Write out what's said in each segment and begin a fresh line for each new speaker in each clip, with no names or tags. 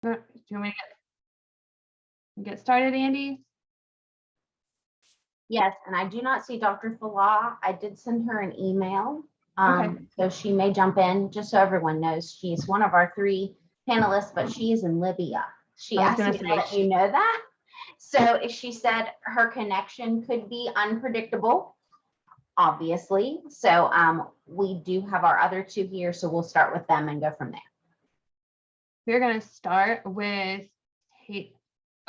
Do you want me to get started, Andy?
Yes, and I do not see Dr. Falah. I did send her an email.
Okay.
So she may jump in, just so everyone knows. She's one of our 3 panelists, but she is in Libya. She asked me to let you know that. So she said her connection could be unpredictable, obviously. So we do have our other 2 here, so we'll start with them and go from there.
We're going to start with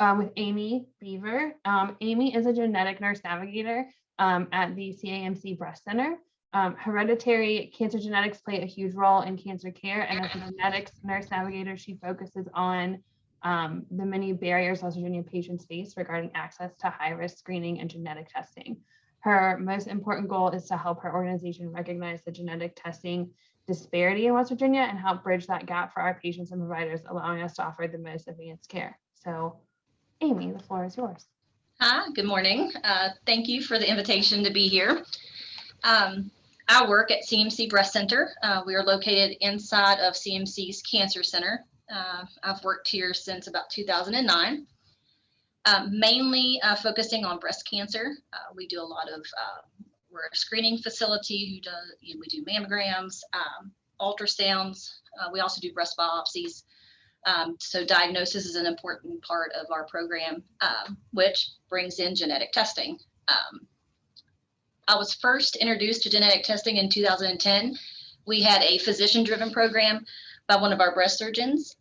Amy Beaver. Amy is a genetic nurse navigator at the CAMC Breast Center. Hereditary cancer genetics play a huge role in cancer care, and as a genetics nurse navigator, she focuses on the many barriers West Virginia patients face regarding access to high-risk screening and genetic testing. Her most important goal is to help her organization recognize the genetic testing disparity in West Virginia and help bridge that gap for our patients and providers, allowing us to offer the most advanced care. So, Amy, the floor is yours.
Hi, good morning. Thank you for the invitation to be here. I work at CMC Breast Center. We are located inside of CMC's Cancer Center. I've worked here since about 2009, mainly focusing on breast cancer. We do a lot of, we're a screening facility who does, we do mammograms, ultrasounds. We also do breast biopsies. So diagnosis is an important part of our program, which brings in genetic testing. I was first introduced to genetic testing in 2010. We had a physician-driven program by one of our breast surgeons.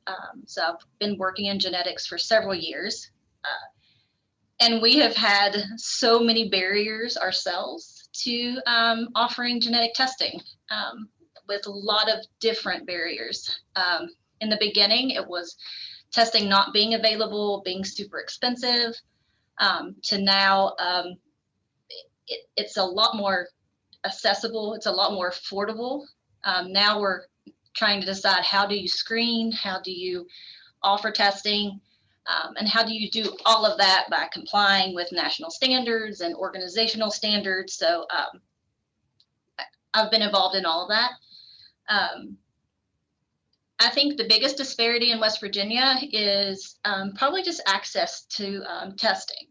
So I've been working in genetics for several years. And we have had so many barriers ourselves to offering genetic testing with a lot of different barriers. In the beginning, it was testing not being available, being super expensive, to now it's a lot more accessible. It's a lot more affordable. Now we're trying to decide, how do you screen? How do you offer testing? And how do you do all of that by complying with national standards and organizational standards? So I've been involved in all of that. I think the biggest disparity in West Virginia is probably just access to testing.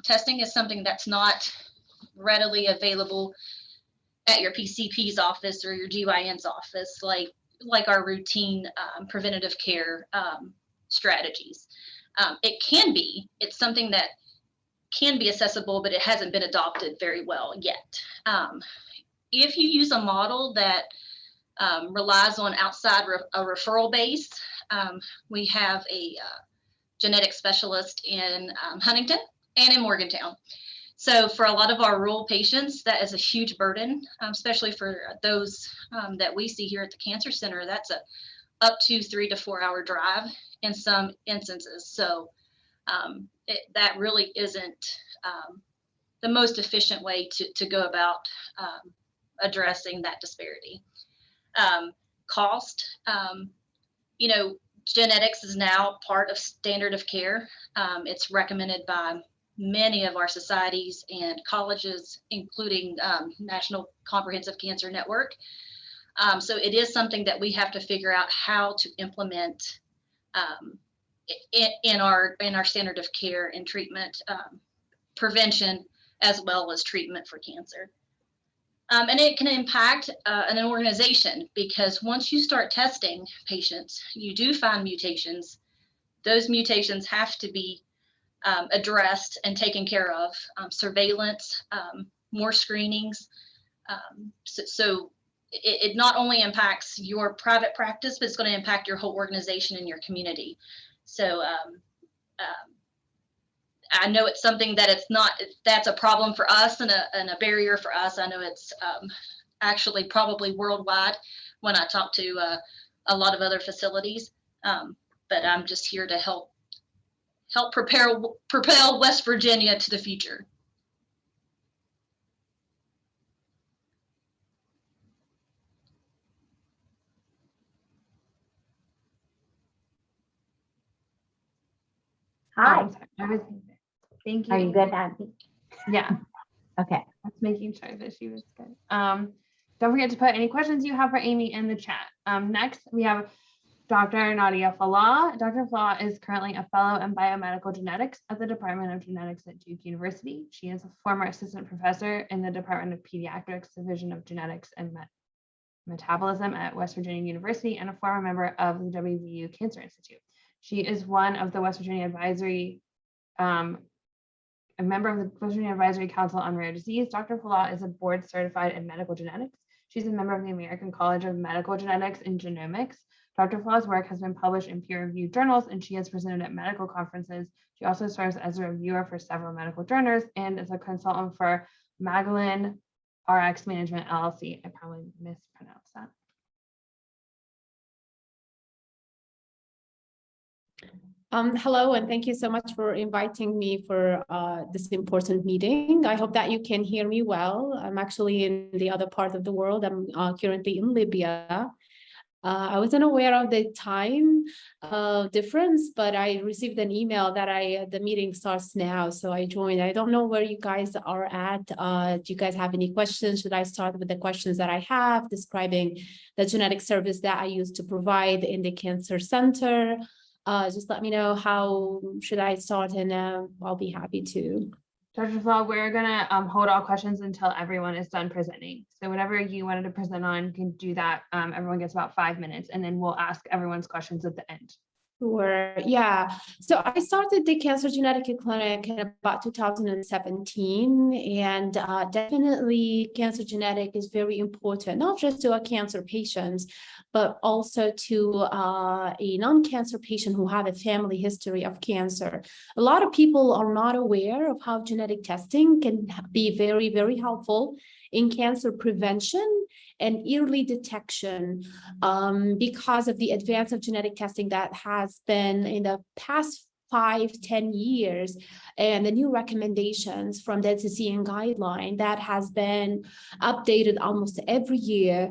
Testing is something that's not readily available at your PCP's office or your GYN's office, like our routine preventative care strategies. It can be, it's something that can be accessible, but it hasn't been adopted very well yet. If you use a model that relies on outside a referral base, we have a genetic specialist in Huntington and in Morgantown. So for a lot of our rural patients, that is a huge burden, especially for those that we see here at the Cancer Center. That's a up to 3 to 4 hour drive in some instances. So that really isn't the most efficient way to go about addressing that disparity. Cost, genetics is now part of standard of care. It's recommended by many of our societies and colleges, including National Comprehensive Cancer Network. So it is something that we have to figure out how to implement in our standard of care and treatment, prevention, as well as treatment for cancer. And it can impact an organization, because once you start testing patients, you do find mutations. Those mutations have to be addressed and taken care of, surveillance, more screenings. So it not only impacts your private practice, but it's going to impact your whole organization and your community. So I know it's something that that's a problem for us and a barrier for us. I know it's actually probably worldwide when I talk to a lot of other facilities, but I'm just here to help propel West Virginia to the future.
Hi.
Thank you.
Are you good, Abby?
Yeah.
Okay.
I was making sure that she was good. Don't forget to put any questions you have for Amy in the chat. Next, we have Dr. Nadia Falah. Dr. Falah is currently a fellow in biomedical genetics at the Department of Genetics at Duke University. She is a former assistant professor in the Department of Pediatrics, Division of Genetics and Metabolism at West Virginia University, and a former member of the WVU Cancer Institute. She is one of the West Virginia Advisory, a member of the West Virginia Advisory Council on Rare Disease. Dr. Falah is a board certified in medical genetics. She's a member of the American College of Medical Genetics and Genomics. Dr. Falah's work has been published in peer-reviewed journals, and she has presented at medical conferences. She also serves as a reviewer for several medical journals and is a consultant for Magellan RX Management LLC. I probably mispronounced that.
Hello, and thank you so much for inviting me for this important meeting. I hope that you can hear me well. I'm actually in the other part of the world. I'm currently in Libya. I wasn't aware of the time difference, but I received an email that the meeting starts now, so I joined. I don't know where you guys are at. Do you guys have any questions? Should I start with the questions that I have describing the genetic service that I used to provide in the cancer center? Just let me know how should I start, and I'll be happy to.
Dr. Falah, we're gonna hold all questions until everyone is done presenting. So whatever you wanted to present on, you can do that. Everyone gets about 5 minutes, and then we'll ask everyone's questions at the end.
Sure. Yeah. So I started the cancer genetic clinic in about 2017, and definitely cancer genetic is very important, not just to our cancer patients, but also to a non-cancer patient who have a family history of cancer. A lot of people are not aware of how genetic testing can be very, very helpful in cancer prevention and early detection because of the advance of genetic testing that has been in the past 5-10 years, and the new recommendations from the NCCN guideline that has been updated almost every year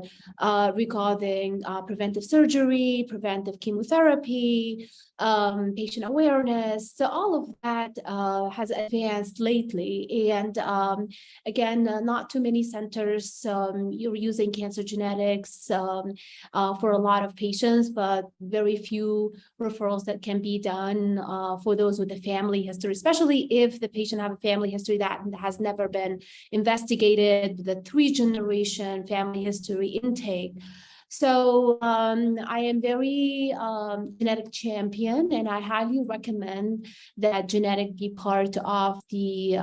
regarding preventive surgery, preventive chemotherapy, patient awareness. So all of that has advanced lately. And again, not too many centers you're using cancer genetics for a lot of patients, but very few referrals that can be done for those with a family history, especially if the patient have a family history that has never been investigated, the 3-generation family history intake. So I am very genetic champion, and I highly recommend that genetic be part of the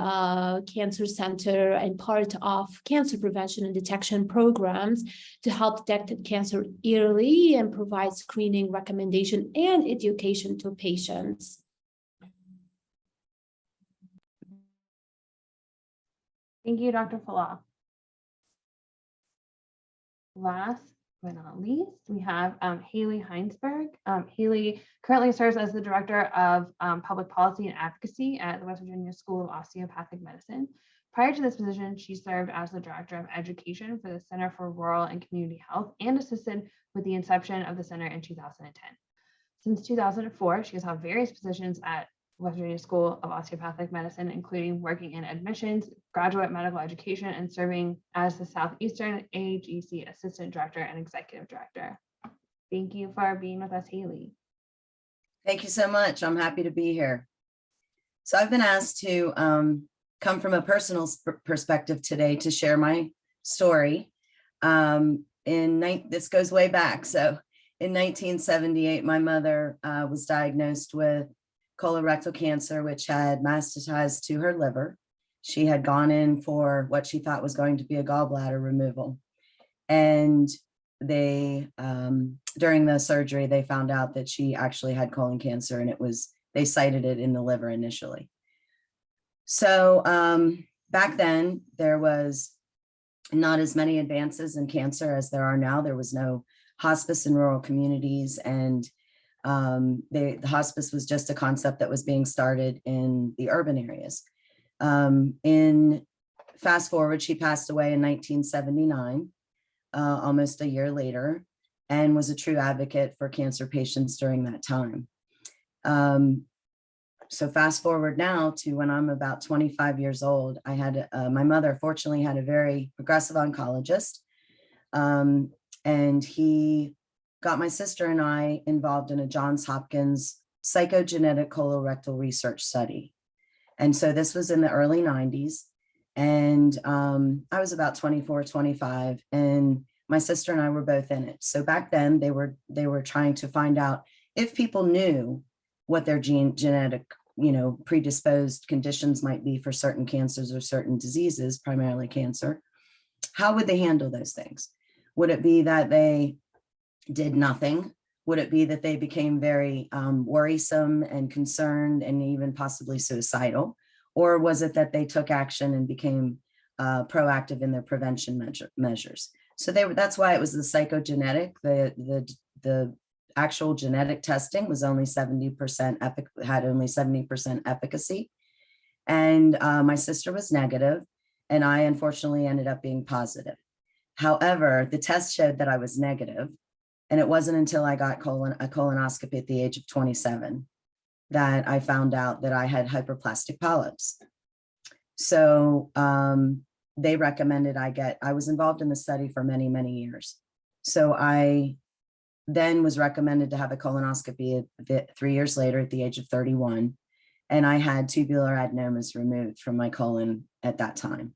cancer center and part of cancer prevention and detection programs to help detect cancer early and provide screening recommendation and education to patients.
Thank you, Dr. Falah. Last but not least, we have Haley Heinsberg. Haley currently serves as the Director of Public Policy and Advocacy at the West Virginia School of Osteopathic Medicine. Prior to this position, she served as the Director of Education for the Center for Rural and Community Health and assisted with the inception of the center in 2010. Since 2004, she has held various positions at West Virginia School of Osteopathic Medicine, including working in admissions, graduate medical education, and serving as the Southeastern AGC Assistant Director and Executive Director. Thank you for being with us, Haley.
Thank you so much. I'm happy to be here. So I've been asked to come from a personal perspective today to share my story. This goes way back. So in 1978, my mother was diagnosed with colorectal cancer, which had metastasized to her liver. She had gone in for what she thought was going to be a gallbladder removal. And they, during the surgery, they found out that she actually had colon cancer, and they cited it in the liver initially. So back then, there was not as many advances in cancer as there are now. There was no hospice in rural communities, and the hospice was just a concept that was being started in the urban areas. Fast forward, she passed away in 1979, almost a year later, and was a true advocate for cancer patients during that time. So fast forward now to when I'm about 25 years old, I had my mother fortunately had a very progressive oncologist, and he got my sister and I involved in a Johns Hopkins psychogenetic colorectal research study. And so this was in the early 90s. And I was about 24, 25, and my sister and I were both in it. So back then they were trying to find out if people knew what their genetic, predisposed conditions might be for certain cancers or certain diseases, primarily cancer. How would they handle those things? Would it be that they did nothing? Would it be that they became very worrisome and concerned and even possibly suicidal? Or was it that they took action and became proactive in their prevention measures? So that's why it was the psychogenetic. The actual genetic testing was only 70% had only 70% efficacy. And my sister was negative, and I unfortunately ended up being positive. However, the test showed that I was negative, and it wasn't until I got a colonoscopy at the age of 27 that I found out that I had hyperplastic polyps. So they recommended I was involved in the study for many, many years. So I then was recommended to have a colonoscopy 3 years later at the age of 31. And I had tubular adenomas removed from my colon at that time.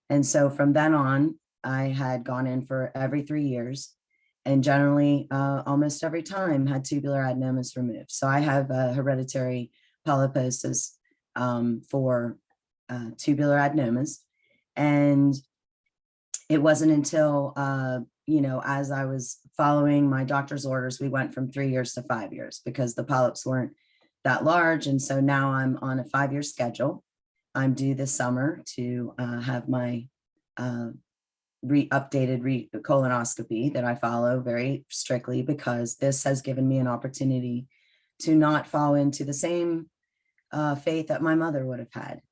And so from then on, I had gone in for every 3 years, and generally almost every time had tubular adenomas removed. So I have hereditary polyposis for tubular adenomas. And it wasn't until, as I was following my doctor's orders, we went from 3 years to 5 years because the polyps weren't that large. And so now I'm on a 5-year schedule. I'm due this summer to have my updated colonoscopy that I follow very strictly, because this has given me an opportunity to not fall into the same fate that my mother would have had.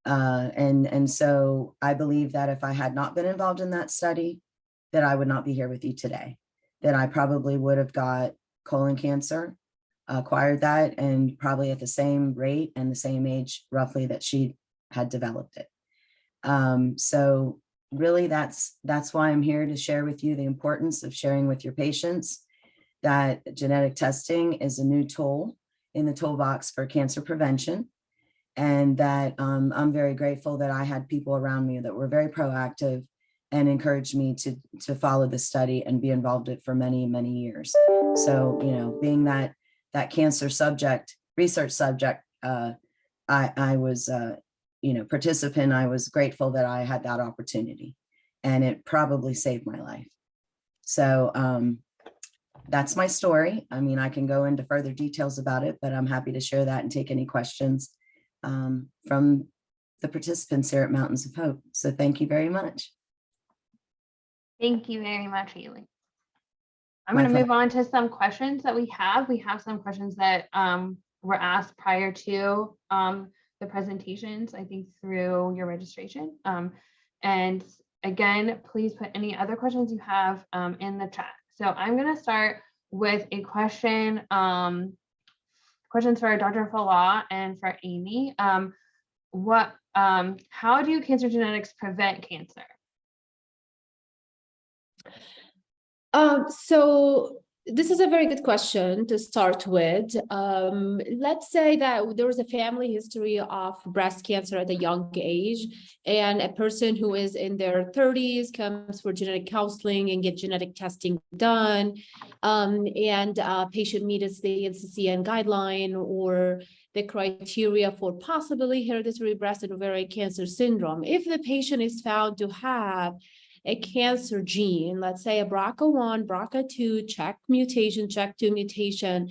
And so I believe that if I had not been involved in that study, that I would not be here with you today, that I probably would have got colon cancer, acquired that, and probably at the same rate and the same age roughly that she had developed it. So really that's why I'm here, to share with you the importance of sharing with your patients that genetic testing is a new tool in the toolbox for cancer prevention. And that I'm very grateful that I had people around me that were very proactive and encouraged me to follow the study and be involved in it for many, many years. So, being that cancer research subject, I was, participant, I was grateful that I had that opportunity, and it probably saved my life. So that's my story. I mean, I can go into further details about it, but I'm happy to share that and take any questions from the participants here at Mountains of Hope. So thank you very much.
Thank you very much, Haley. I'm going to move on to some questions that we have. We have some questions that were asked prior to the presentations, I think through your registration. And again, please put any other questions you have in the chat. So I'm going to start with a question. Questions for Dr. Falah and for Amy. How do cancer genetics prevent cancer?
So this is a very good question to start with. Let's say that there was a family history of breast cancer at a young age, and a person who is in their 30s comes for genetic counseling and get genetic testing done, and patient meets the NCCN guideline or the criteria for possibly hereditary breast and ovarian cancer syndrome. If the patient is found to have a cancer gene, let's say a BRCA1, BRCA2, check mutation, check 2 mutation,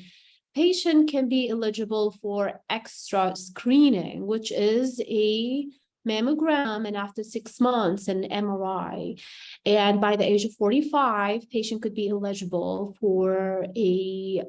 patient can be eligible for extra screening, which is a mammogram, and after 6 months, an MRI. And by the age of 45, patient could be eligible for a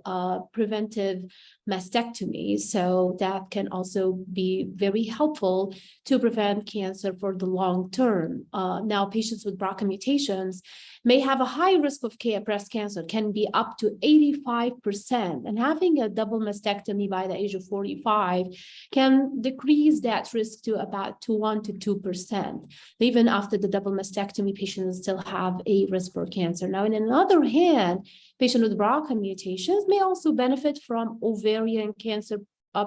preventive mastectomy. So that can also be very helpful to prevent cancer for the long term. Now, patients with BRCA mutations may have a high risk of breast cancer, can be up to 85%. And having a double mastectomy by the age of 45 can decrease that risk to about 1 to 2%. Even after the double mastectomy, patients still have a risk for cancer. Now, on the other hand, Patients with BRCA mutations may also benefit from ovarian cancer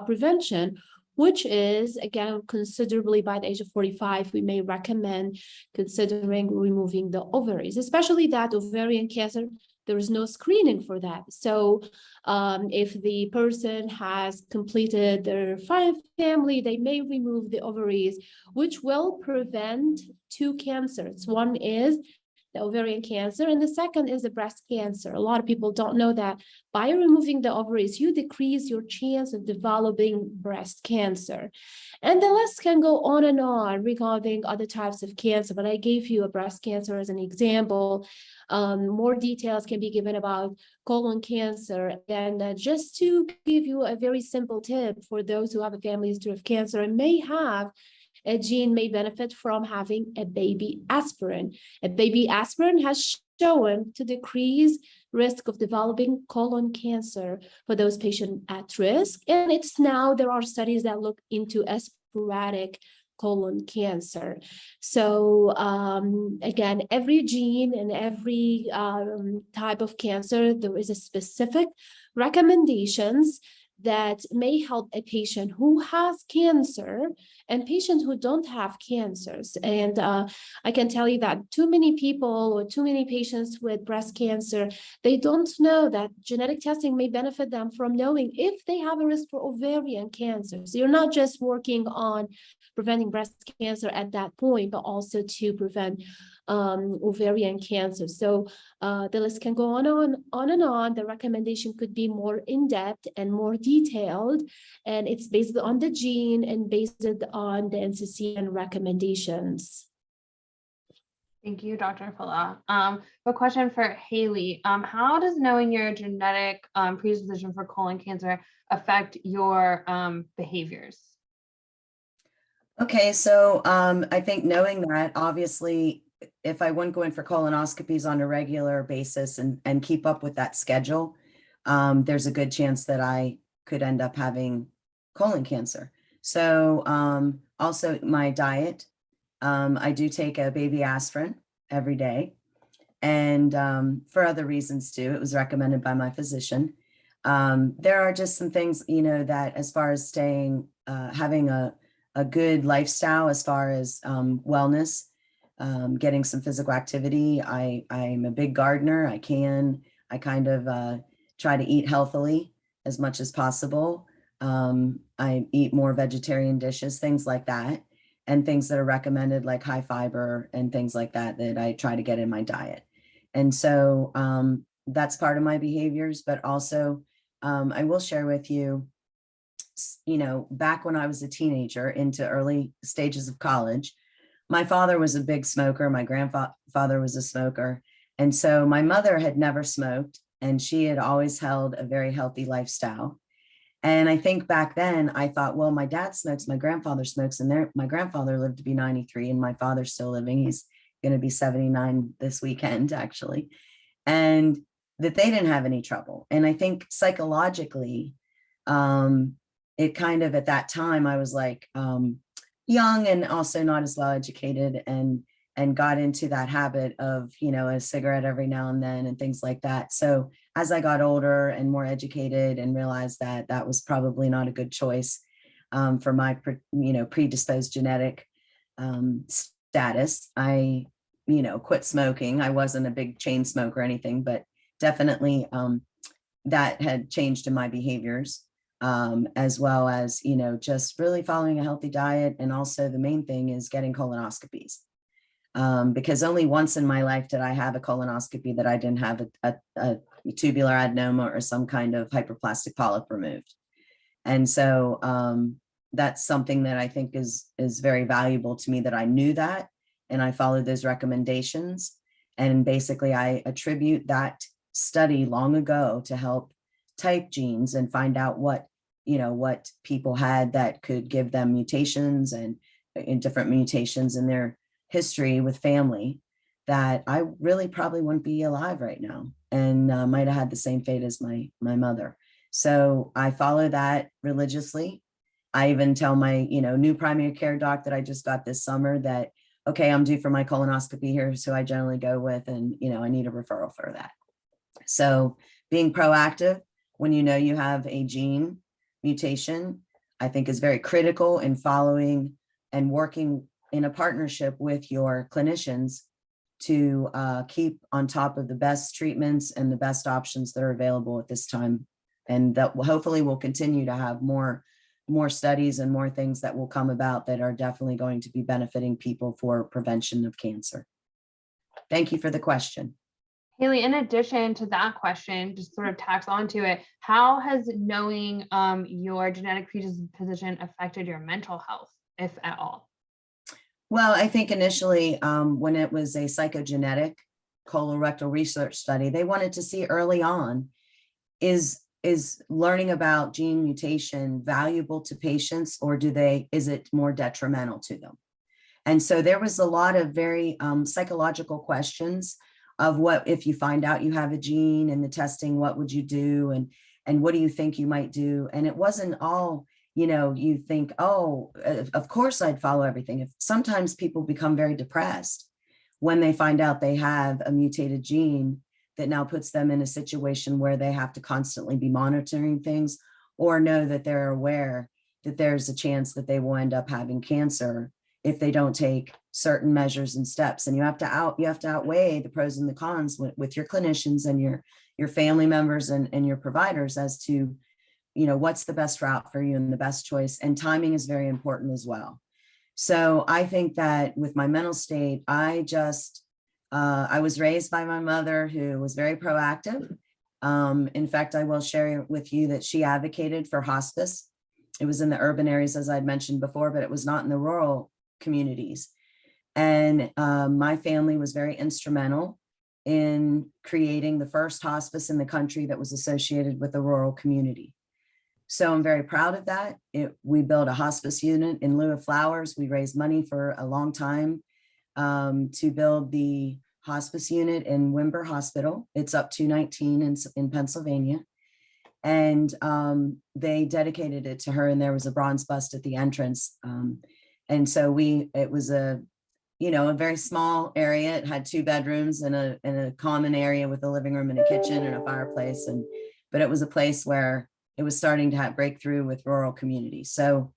prevention, which is, again, considerably by the age of 45, we may recommend considering removing the ovaries, especially that ovarian cancer, there is no screening for that. So if the person has completed their family, they may remove the ovaries, which will prevent two cancers. One is the ovarian cancer, and the second is the breast cancer. A lot of people don't know that by removing the ovaries, you decrease your chance of developing breast cancer. And the list can go on and on regarding other types of cancer, but I gave you a breast cancer as an example. More details can be given about colon cancer. And just to give you a very simple tip for those who have a family history of cancer and may have a gene may benefit from having a baby aspirin. A baby aspirin has shown to decrease risk of developing colon cancer for those patients at risk. And it's now there are studies that look into sporadic colon cancer. So again, every gene and every type of cancer, there is a specific recommendations that may help a patient who has cancer and patients who don't have cancers. And I can tell you that too many people or too many patients with breast cancer, they don't know that genetic testing may benefit them from knowing if they have a risk for ovarian cancer. So you're not just working on preventing breast cancer at that point, but also to prevent ovarian cancer. So the list can go on and on. The recommendation could be more in-depth and more detailed, and it's based on the gene and based on the NCCN recommendations.
Thank you, Dr. Fala. A question for Haley. How does knowing your genetic predisposition for colon cancer affect your behaviors?
Okay, so I think knowing that, obviously, if I wouldn't go in for colonoscopies on a regular basis and keep up with that schedule, there's a good chance that I could end up having colon cancer. So also my diet, I do take a baby aspirin every day, and for other reasons too. It was recommended by my physician. There are just some things, you know, that as far as staying, having a good lifestyle, as far as wellness, getting some physical activity. I'm a big gardener. I kind of try to eat healthily as much as possible. I eat more vegetarian dishes, things like that, and things that are recommended like high fiber and things like that, that I try to get in my diet. And so that's part of my behaviors, but also I will share with you, you know, back when I was a teenager into early stages of college, my father was a big smoker. My grandfather was a smoker. And so my mother had never smoked, and she had always held a very healthy lifestyle. And I think back then I thought, well, my dad smokes, my grandfather smokes, and my grandfather lived to be 93, and my father's still living. He's going to be 79 this weekend, actually. And that they didn't have any trouble. And I think psychologically, it kind of, at that time, I was like, young and also not as well educated, and got into that habit of, you know, a cigarette every now and then and things like that. So as I got older and more educated and realized that that was probably not a good choice for my, you know, predisposed genetic status, I, you know, quit smoking. I wasn't a big chain smoker or anything, but definitely that had changed in my behaviors. As well as, you know, just really following a healthy diet. And also the main thing is getting colonoscopies, because only once in my life did I have a colonoscopy that I didn't have a tubular adenoma or some kind of hyperplastic polyp removed. And so that's something that I think is very valuable to me, that I knew that, and I followed those recommendations. And basically I attribute that study long ago to help type genes and find out what, you know, what people had that could give them mutations and in different mutations in their history with family, that I really probably wouldn't be alive right now, and might have had the same fate as my mother. So I follow that religiously. I even tell my, you know, new primary care doc that I just got this summer that, okay, I'm due for my colonoscopy here, so I generally go with, and, you know, I need a referral for that. So being proactive when you know you have a gene mutation, I think is very critical in following and working in a partnership with your clinicians to keep on top of the best treatments and the best options that are available at this time. And that hopefully will continue to have more studies and more things that will come about that are definitely going to be benefiting people for prevention of cancer. Thank you for the question.
Haley, in addition to that question, just sort of tacks onto it, how has knowing your genetic predisposition affected your mental health, if at all?
Well, I think initially when it was a psychogenetic colorectal research study, they wanted to see early on, is learning about gene mutation valuable to patients, or is it more detrimental to them? And so there was a lot of very psychological questions of what if you find out you have a gene and the testing, what would you do? And what do you think you might do? And it wasn't all, you think, oh, of course I'd follow everything. If sometimes people become very depressed when they find out they have a mutated gene that now puts them in a situation where they have to constantly be monitoring things, or know that they're aware that there's a chance that they will end up having cancer if they don't take certain measures and steps. And you have to outweigh the pros and the cons with your clinicians and your family members and your providers as to, what's the best route for you and the best choice. And timing is very important as well. So I think that with my mental state, I was raised by my mother, who was very proactive. In fact, I will share with you that she advocated for hospice. It was in the urban areas, as I'd mentioned before, but it was not in the rural communities. And my family was very instrumental in creating the first hospice in the country that was associated with a rural community. So I'm very proud of that. We built a hospice unit in lieu of flowers. We raised money for a long time to build the hospice unit in Wimber Hospital. It's up 219 in Pennsylvania. And they dedicated it to her, and there was a bronze bust at the entrance. And so it was a very small area. It had 2 bedrooms and a common area with a living room and a kitchen and a fireplace. But it was a place where it was starting to have breakthrough with rural communities. So,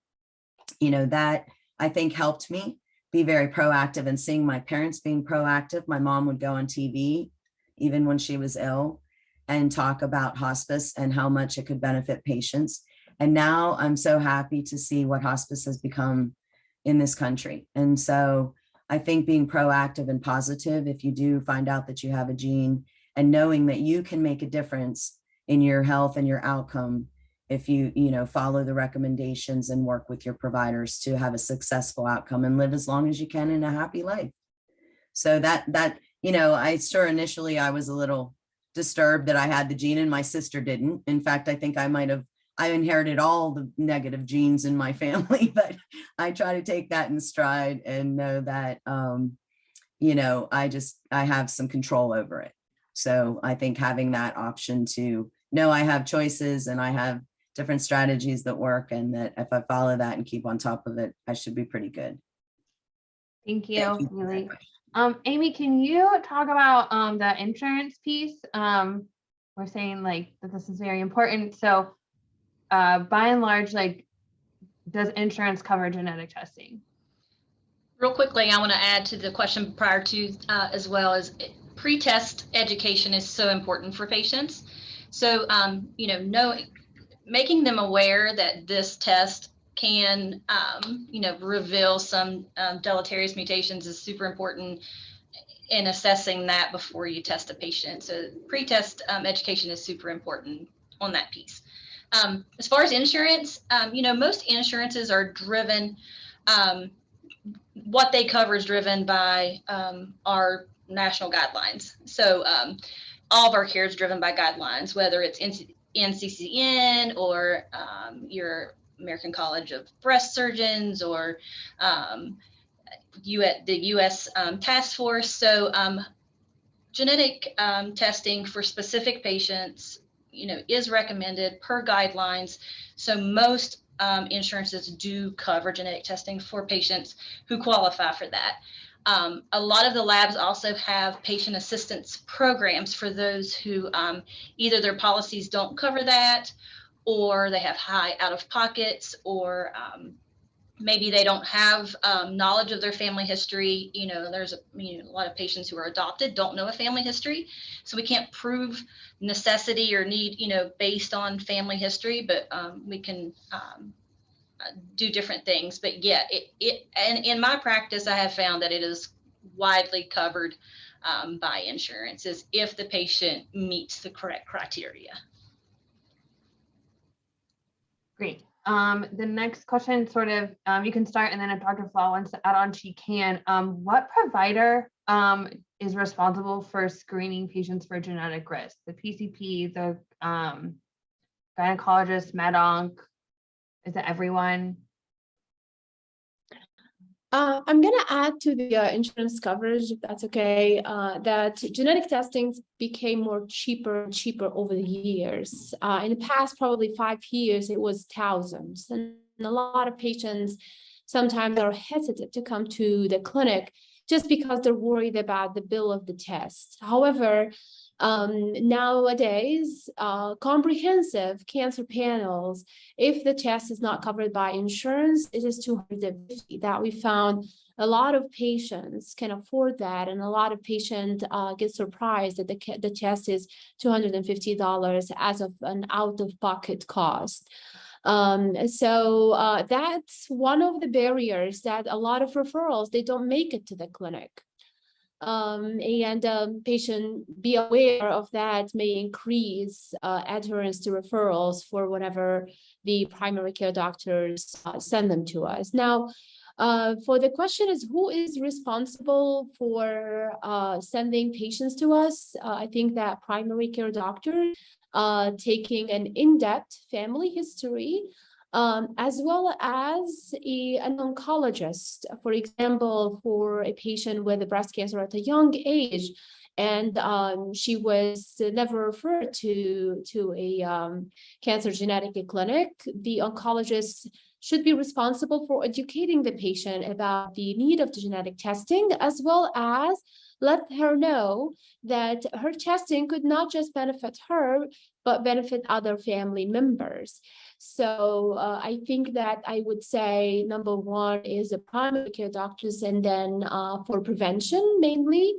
that I think helped me be very proactive, and seeing my parents being proactive. My mom would go on TV, even when she was ill, and talk about hospice and how much it could benefit patients. And now I'm so happy to see what hospice has become in this country. And so I think being proactive and positive, if you do find out that you have a gene, and knowing that you can make a difference in your health and your outcome if you follow the recommendations and work with your providers to have a successful outcome and live as long as you can in a happy life. So that initially I was a little disturbed that I had the gene and my sister didn't. In fact, I think I inherited all the negative genes in my family, but I try to take that in stride and know that, I have some control over it. So I think having that option to know I have choices and I have different strategies that work, and that if I follow that and keep on top of it, I should be pretty good.
Thank you, Haley. Amy, can you talk about the insurance piece? We're saying that this is very important. So by and large, does insurance cover genetic testing?
Real quickly, I want to add to the question prior to as well as pre-test education is so important for patients. So, making them aware that this test can, reveal some deleterious mutations is super important in assessing that before you test a patient. So pre-test education is super important on that piece. As far as insurance, most insurances are driven, what they cover is driven by our national guidelines. So all of our care is driven by guidelines, whether it's NCCN or your American College of Breast Surgeons or the U.S. Task Force. So genetic testing for specific patients, is recommended per guidelines. So most insurances do cover genetic testing for patients who qualify for that. A lot of the labs also have patient assistance programs for those who either their policies don't cover that, or they have high out of pockets, or maybe they don't have knowledge of their family history. There's a lot of patients who are adopted don't know a family history, so we can't prove necessity or need based on family history, but we can do different things. But yeah, and in my practice, I have found that it is widely covered by insurances if the patient meets the correct criteria.
Great. The next question sort of, you can start, and then if Dr. Flaw wants to add on, she can. What provider is responsible for screening patients for genetic risk? The PCP, the gynecologist, med-onc? Is it everyone?
I'm going to add to the insurance coverage, if that's okay, that genetic testing became more cheaper and cheaper over the years. In the past, probably 5 years, it was thousands. And a lot of patients sometimes are hesitant to come to the clinic just because they're worried about the bill of the test. However, nowadays, comprehensive cancer panels, if the test is not covered by insurance, it is $250. That we found a lot of patients can afford that, and a lot of patients get surprised that the test is $250 as of an out-of-pocket cost. So that's one of the barriers that a lot of referrals, they don't make it to the clinic. Patient be aware of that may increase adherence to referrals for whenever the primary care doctors send them to us. Now, for the question is who is responsible for sending patients to us? I think that primary care doctor taking an in-depth family history, as well as an oncologist, for example, for a patient with breast cancer at a young age, and she was never referred to a cancer genetic clinic. The oncologist should be responsible for educating the patient about the need of the genetic testing, as well as let her know that her testing could not just benefit her, but benefit other family members. So I think that I would say number one is the primary care doctors, and then for prevention, mainly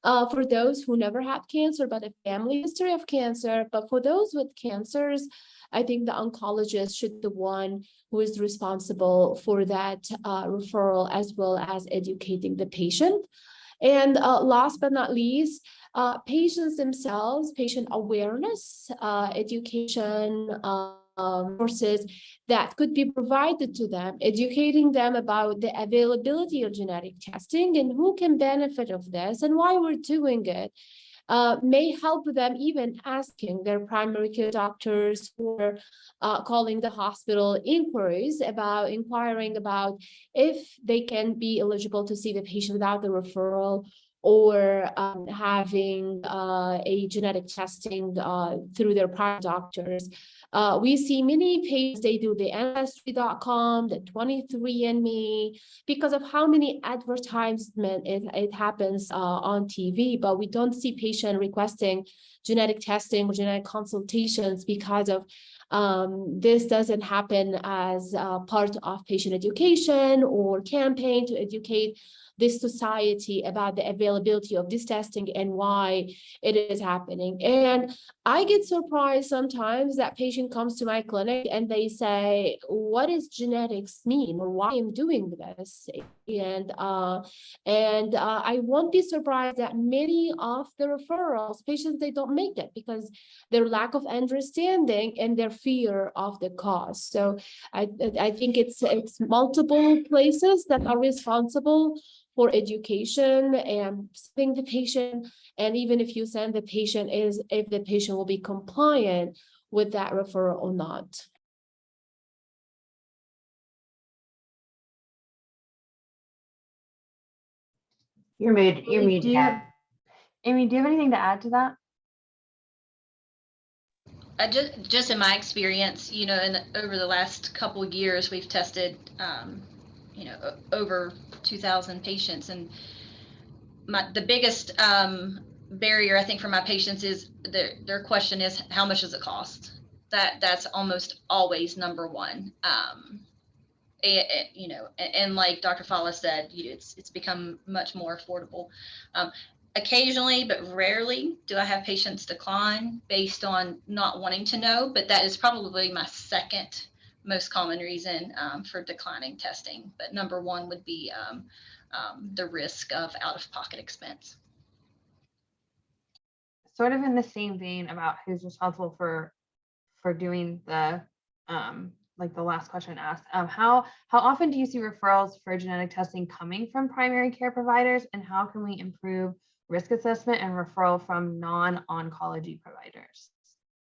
for those who never had cancer, but a family history of cancer. But for those with cancers, I think the oncologist should be the one who is responsible for that referral, as well as educating the patient. And last but not least, patients themselves, patient awareness, education, courses that could be provided to them, educating them about the availability of genetic testing and who can benefit of this and why we're doing it. May help them even asking their primary care doctors or calling the hospital inquiring about if they can be eligible to see the patient without the referral, or having a genetic testing through their private doctors. We see many patients, they do the Ancestry.com, the 23andMe, because of how many advertisement it happens on TV, but we don't see patient requesting genetic testing or genetic consultations because of this doesn't happen as part of patient education or campaign to educate this society about the availability of this testing and why it is happening. And I get surprised sometimes that patient comes to my clinic and they say, what does genetics mean, or why I'm doing this? And I won't be surprised that many of the referrals, patients, they don't make it because their lack of understanding and their fear of the cost. So I think it's multiple places that are responsible for education and sending the patient, and even if you send the patient, is if the patient will be compliant with that referral or not.
You're muted.
Amy, do you have anything to add to that?
Just in my experience, over the last couple of years, we've tested, over 2,000 patients, and the biggest barrier I think for my patients is their question is, how much does it cost? That's almost always number one. And like Dr. Fala said, it's become much more affordable. Occasionally, but rarely, do I have patients decline based on not wanting to know, but that is probably my second most common reason for declining testing. But number one would be the risk of out-of-pocket expense.
Sort of in the same vein about who's responsible for doing the like the last question asked, how often do you see referrals for genetic testing coming from primary care providers, and how can we improve risk assessment and referral from non-oncology providers?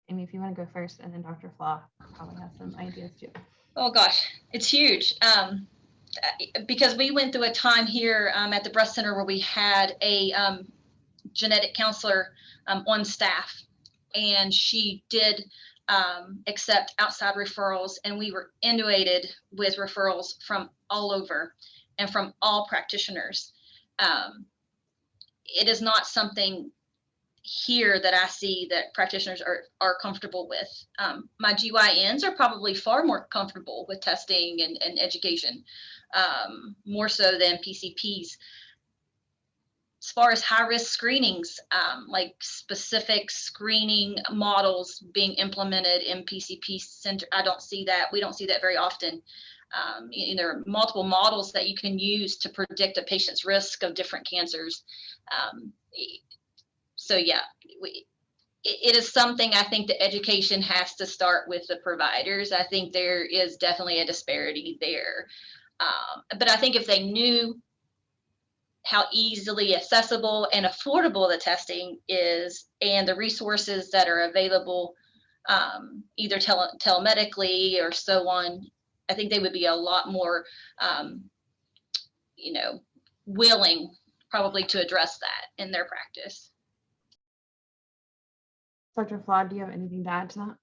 Amy, if you want to go first, and then Dr. Flaw probably has some ideas too.
Oh gosh, it's huge. Because we went through a time here at the breast center where we had a genetic counselor on staff, and she did accept outside referrals, and we were inundated with referrals from all over and from all practitioners. It is not something here that I see that practitioners are comfortable with. My GYNs are probably far more comfortable with testing and education, more so than PCPs. As far as high-risk screenings, like specific screening models being implemented in PCP center, I don't see that. We don't see that very often. There are multiple models that you can use to predict a patient's risk of different cancers. So yeah, it is something I think the education has to start with the providers. I think there is definitely a disparity there. But I think if they knew how easily accessible and affordable the testing is, and the resources that are available, either telemedically or so on, I think they would be a lot more, willing probably to address that in their practice.
Dr. Flaw, do you have anything to add to that?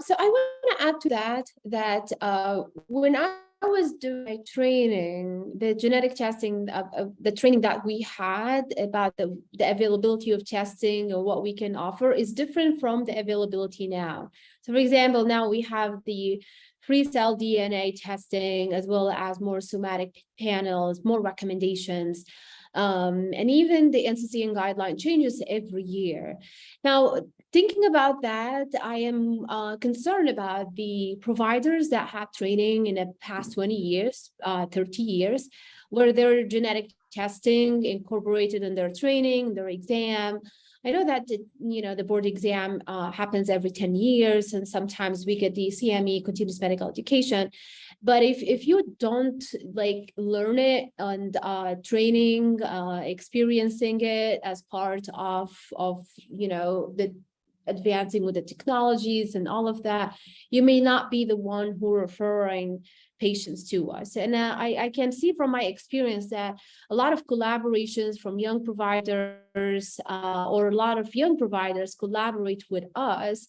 So I want to add to that when I was doing my training, the genetic testing, the training that we had about the availability of testing or what we can offer is different from the availability now. So for example, now we have the free cell DNA testing, as well as more somatic panels, more recommendations. And even the NCCN guideline changes every year. Now, thinking about that, I am concerned about the providers that have training in the past 20 years, 30 years, where their genetic testing incorporated in their training, their exam. I know that the board exam happens every 10 years, and sometimes we get the CME, continuous medical education. But if you don't learn it and training, experiencing it as part of the advancing with the technologies and all of that, you may not be the one who are referring patients to us. And I can see from my experience that a lot of collaborations from young providers or a lot of young providers collaborate with us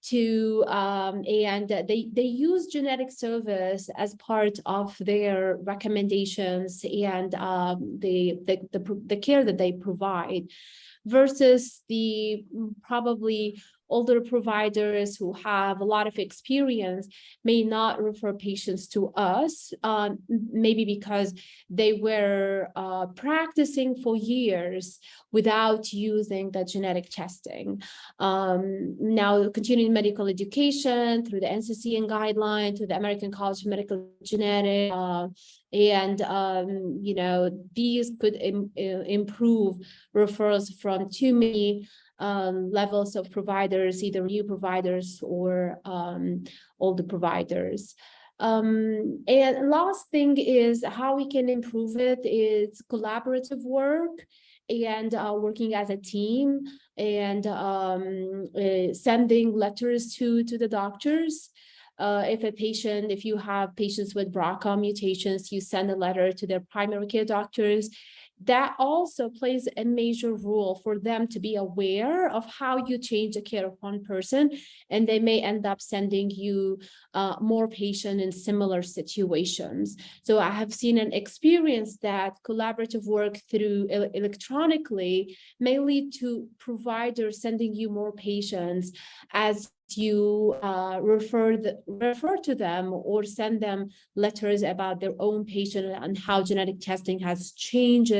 to and they use genetic service as part of their recommendations and the care that they provide, versus the probably older providers who have a lot of experience may not refer patients to us, maybe because they were practicing for years without using the genetic testing. Now, continuing medical education through the NCCN guideline, through the American College of Medical Genetics, and these could improve referrals from too many levels of providers, either new providers or older providers. And last thing is how we can improve it is collaborative work and working as a team and sending letters to the doctors. If you have patients with BRCA mutations, you send a letter to their primary care doctors. that also plays a major role for them to be aware of how you change the care of one person, and they may end up sending you more patients in similar situations. So I have seen and experienced that collaborative work through electronically may lead to providers sending you more patients as you refer to them or send them letters about their own patient and how genetic testing has changed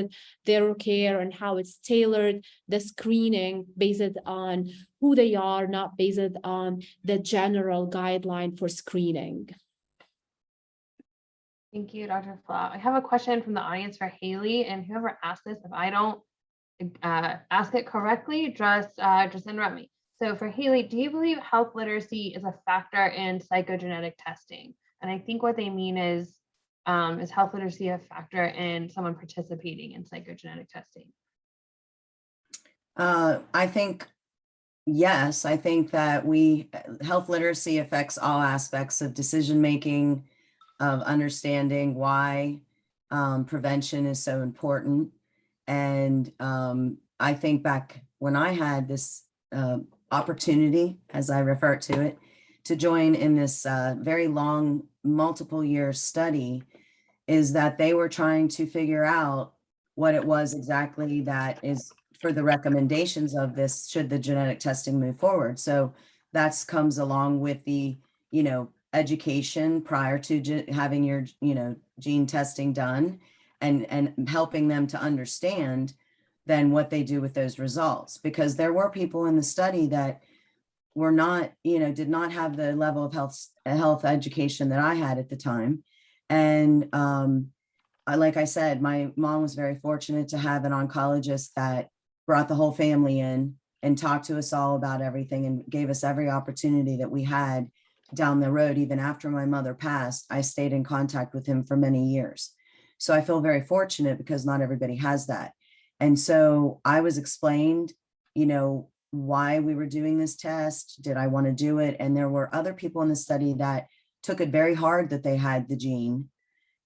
their care and how it's tailored the screening based on who they are, not based on the general guideline for screening.
Thank you, Dr. Flau. I have a question from the audience for Haley, and whoever asked this, if I don't ask it correctly, just interrupt me. So for Haley, do you believe health literacy is a factor in psychogenetic testing? And I think what they mean is health literacy a factor in someone participating in psychogenetic testing?
I think, yes, I think that health literacy affects all aspects of decision-making, of understanding why prevention is so important. And I think back when I had this opportunity, as I refer to it, to join in this very long, multiple year study, is that they were trying to figure out what it was exactly that is for the recommendations of this, should the genetic testing move forward. So that's comes along with the, education prior to having your, gene testing done, and helping them to understand then what they do with those results. Because there were people in the study that were not, did not have the level of health education that I had at the time. And like I said, my mom was very fortunate to have an oncologist that brought the whole family in and talked to us all about everything and gave us every opportunity that we had down the road. Even after my mother passed, I stayed in contact with him for many years. So I feel very fortunate because not everybody has that. And so I was explained, why we were doing this test. Did I want to do it? And there were other people in the study that took it very hard that they had the gene,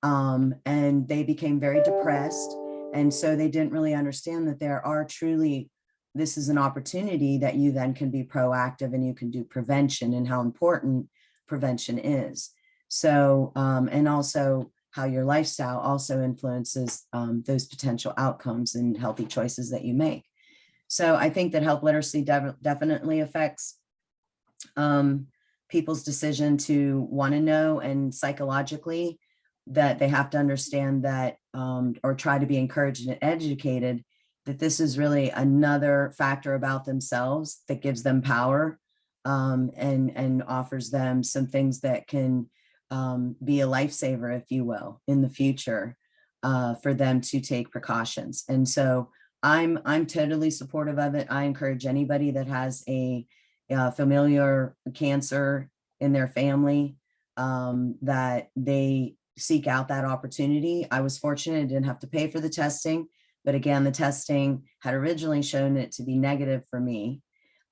and they became very depressed. And so they didn't really understand that there are truly, this is an opportunity that you then can be proactive and you can do prevention, and how important prevention is. So, and also how your lifestyle also influences those potential outcomes and healthy choices that you make. So I think that health literacy definitely affects people's decision to want to know, and psychologically that they have to understand that, or try to be encouraged and educated, that this is really another factor about themselves that gives them power, and offers them some things that can be a lifesaver, if you will, in the future, for them to take precautions. And so I'm totally supportive of it. I encourage anybody that has a familiar cancer in their family, that they seek out that opportunity. I was fortunate, I didn't have to pay for the testing, but again, the testing had originally shown it to be negative for me,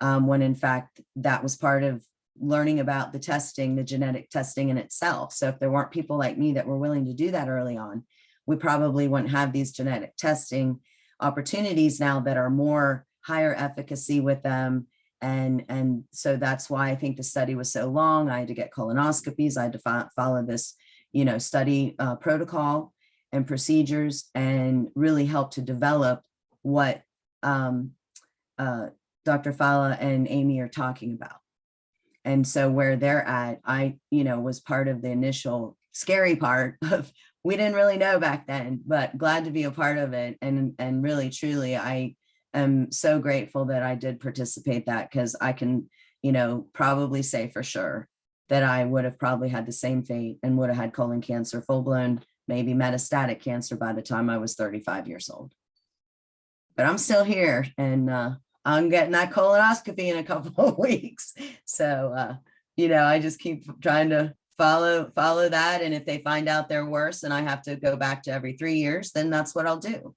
when in fact that was part of learning about the testing, the genetic testing in itself. So if there weren't people like me that were willing to do that early on, we probably wouldn't have these genetic testing opportunities now that are more higher efficacy with them. And so that's why I think the study was so long. I had to get colonoscopies. I had to follow this, study protocol and procedures, and really help to develop what Dr. Fala and Amy are talking about. And so where they're at, I, was part of the initial scary part of, we didn't really know back then, but glad to be a part of it. And really, truly, I am so grateful that I did participate that, because I can, probably say for sure that I would have probably had the same fate and would have had colon cancer, full-blown, maybe metastatic cancer by the time I was 35 years old. But I'm still here, and I'm getting that colonoscopy in a couple of weeks. So, I just keep trying to follow that. And if they find out they're worse and I have to go back to every 3 years, then that's what I'll do,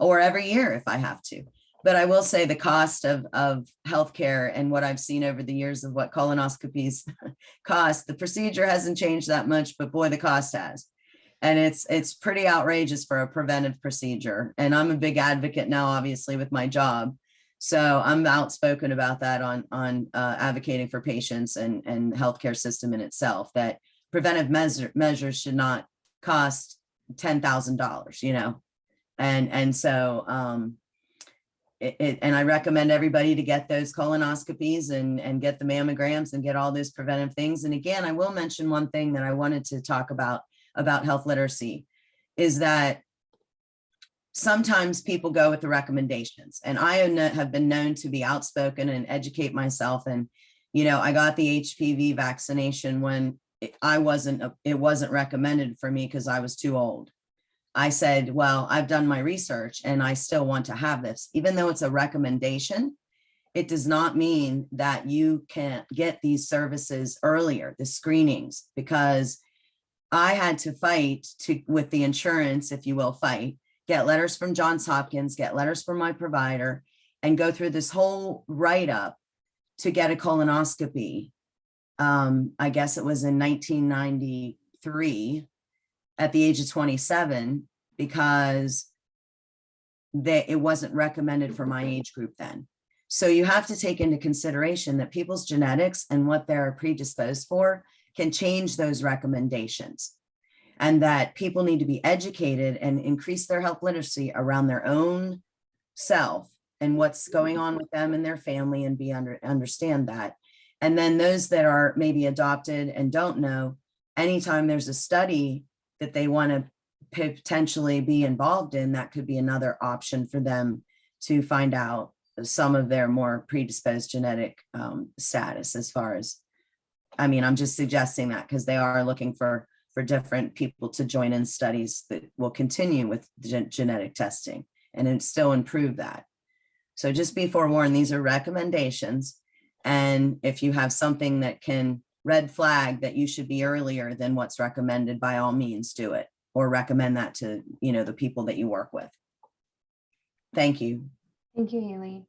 or every year if I have to. But I will say the cost of healthcare and what I've seen over the years of what colonoscopies cost, the procedure hasn't changed that much, but boy, the cost has. And it's pretty outrageous for a preventive procedure. And I'm a big advocate now, obviously, with my job. So I'm outspoken about that on advocating for patients and healthcare system in itself, that preventive measures should not cost $10,000, you know? And so and I recommend everybody to get those colonoscopies and get the mammograms and get all those preventive things. And again, I will mention one thing that I wanted to talk about health literacy, is that sometimes people go with the recommendations, and I have been known to be outspoken and educate myself. And, you know, I got the HPV vaccination when it wasn't recommended for me because I was too old. I said, well, I've done my research and I still want to have this, even though it's a recommendation. It does not mean that you can't get these services earlier, the screenings, because I had to fight with the insurance, if you will, get letters from Johns Hopkins, get letters from my provider, and go through this whole write-up to get a colonoscopy. I guess it was in 1993 at the age of 27, because it wasn't recommended for my age group then. So you have to take into consideration that people's genetics and what they're predisposed for can change those recommendations, and that people need to be educated and increase their health literacy around their own self and what's going on with them and their family, and understand that. And then those that are maybe adopted and don't know, anytime there's a study that they want to potentially be involved in, that could be another option for them to find out some of their more predisposed genetic status. As far as, I mean, I'm just suggesting that because they are looking for different people to join in studies that will continue with genetic testing and still improve that. So just be forewarned, these are recommendations. And if you have something that can red flag that you should be earlier than what's recommended, by all means do it, or recommend that to, you know, the people that you work with. Thank you.
Thank you, Haley.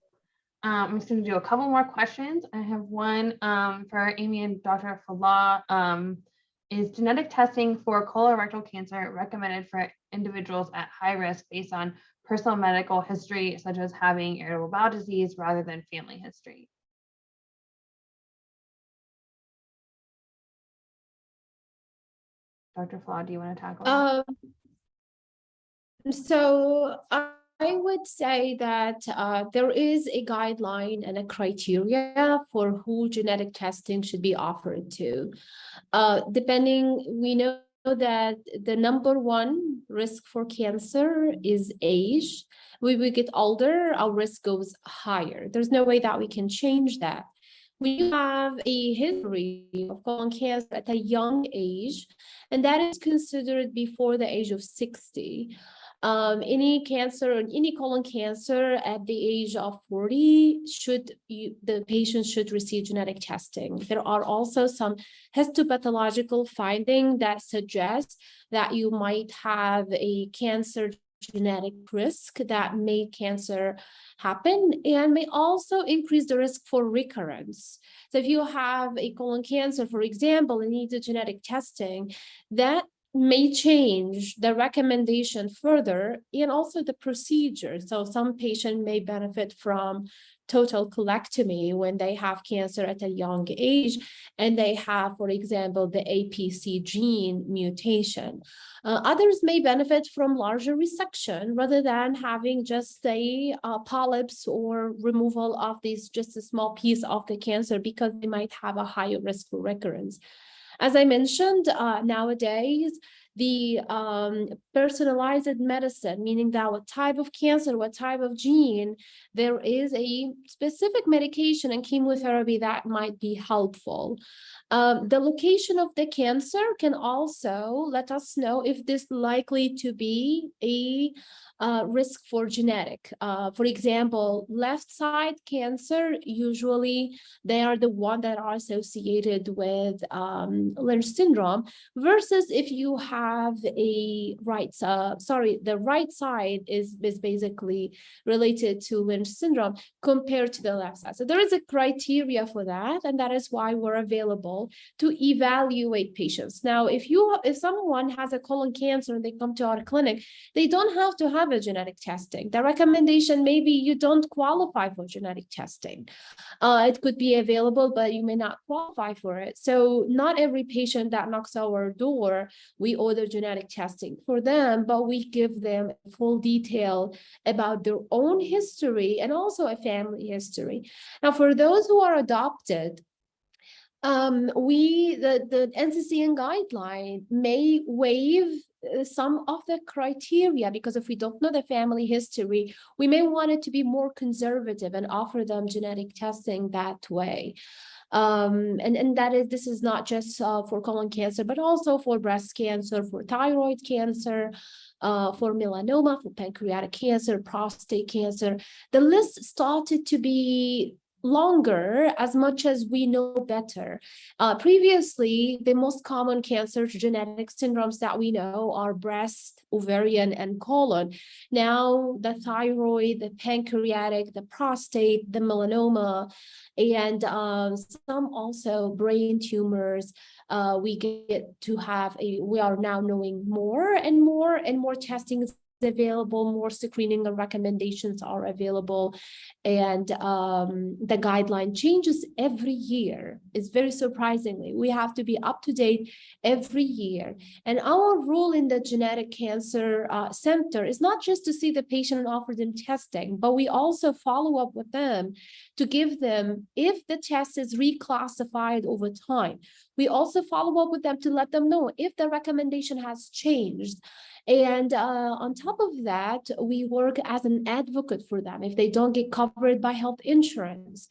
I'm just going to do a couple more questions. I have one for Amy and Dr. Falah. Is genetic testing for colorectal cancer recommended for individuals at high risk based on personal medical history, such as having irritable bowel disease, rather than family history? Dr. Falah, do you want to tackle that?
So I would say that there is a guideline and a criteria for who genetic testing should be offered to. Depending, we know that the number one risk for cancer is age. When we get older, our risk goes higher. There's no way that we can change that. We have a history of colon cancer at a young age, and that is considered before the age of 60. Any colon cancer at the age of 40, the patient should receive genetic testing. There are also some histopathological findings that suggest that you might have a cancer genetic risk that may cancer happen, and may also increase the risk for recurrence. So if you have a colon cancer, for example, and need a genetic testing, that may change the recommendation further, and also the procedure. So some patients may benefit from total colectomy when they have cancer at a young age and they have, for example, the APC gene mutation. Others may benefit from larger resection rather than having just a polyps or removal of just a small piece of the cancer, because they might have a higher risk for recurrence. As I mentioned, nowadays, the personalized medicine, meaning that what type of cancer, what type of gene, there is a specific medication and chemotherapy that might be helpful. The location of the cancer can also let us know if this is likely to be a risk for genetic. For example, left side cancer, usually they are the ones that are associated with Lynch syndrome, versus if you have have a right, the right side is basically related to Lynch syndrome compared to the left side. So there is a criteria for that, and that is why we're available to evaluate patients. Now, if someone has a colon cancer and they come to our clinic, they don't have to have a genetic testing. The recommendation, maybe you don't qualify for genetic testing. It could be available, but you may not qualify for it. So not every patient that knocks our door, we order genetic testing for them, but we give them full detail about their own history and also a family history. Now, for those who are adopted, the NCCN guideline may waive some of the criteria, because if we don't know the family history, we may want it to be more conservative and offer them genetic testing that way. And this is not just for colon cancer, but also for breast cancer, for thyroid cancer, for melanoma, for pancreatic cancer, prostate cancer. The list started to be longer as much as we know better. Previously, the most common cancer genetic syndromes that we know are breast, ovarian, and colon. Now, the thyroid, the pancreatic, the prostate, the melanoma, and some also brain tumors. We are now knowing more and more testing is available, more screening and recommendations are available, and the guideline changes every year. It's very surprisingly, we have to be up to date every year. And our role in the genetic cancer center is not just to see the patient and offer them testing, but we also follow up with them to give them, if the test is reclassified over time, we also follow up with them to let them know if the recommendation has changed. And on top of that, we work as an advocate for them if they don't get covered by health insurance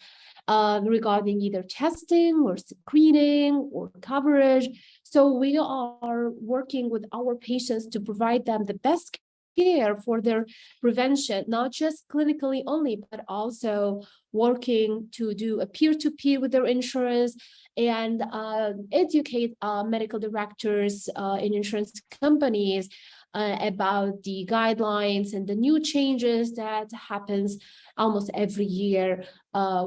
regarding either testing or screening or coverage. So we are working with our patients to provide them the best care for their prevention, not just clinically only, but also working to do a peer-to-peer with their insurance and educate medical directors in insurance companies about the guidelines and the new changes that happens almost every year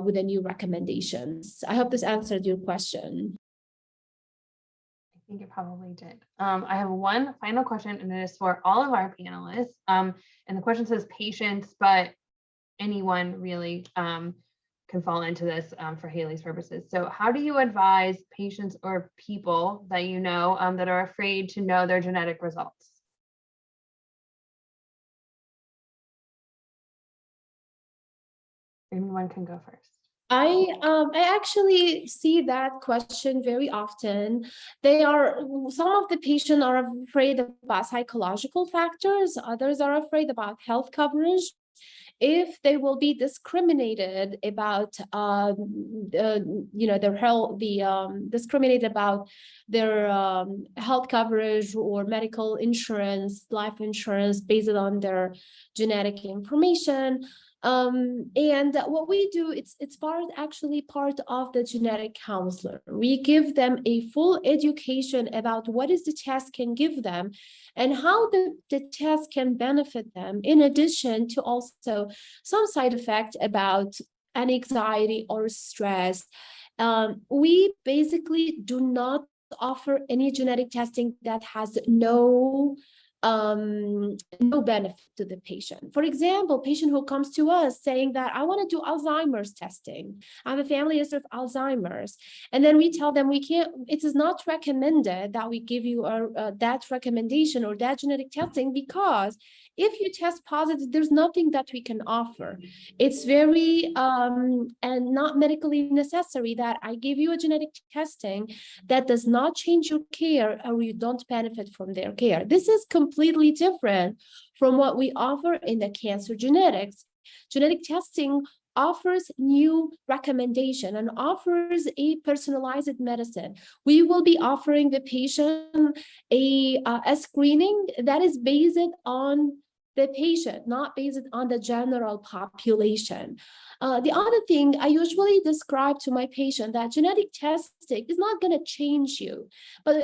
with the new recommendations. I hope this answered your question.
I think it probably did. I have one final question, and it is for all of our panelists. And the question says patients, but anyone really can fall into this for Haley's purposes. So how do you advise patients or people that you know that are afraid to know their genetic results? Anyone can go first.
I actually see that question very often. Some of the patients are afraid about psychological factors, others are afraid about health coverage. If they will be discriminated about, their health, discriminated about their health coverage or medical insurance, life insurance based on their genetic information. And what we do, it's actually part of the genetic counselor. We give them a full education about what is the test can give them and how the test can benefit them, in addition to also some side effect about anxiety or stress. We basically do not offer any genetic testing that has no benefit to the patient. For example, patient who comes to us saying that I want to do Alzheimer's testing. I have a family history of Alzheimer's. And then we tell them it is not recommended that we give you that recommendation or that genetic testing, because if you test positive, there's nothing that we can offer. It's very and not medically necessary that I give you a genetic testing that does not change your care or you don't benefit from their care. This is completely different from what we offer in the cancer genetics. Genetic testing offers new recommendation and offers a personalized medicine. We will be offering the patient a screening that is based on the patient, not based on the general population. The other thing I usually describe to my patient that genetic testing is not going to change you, but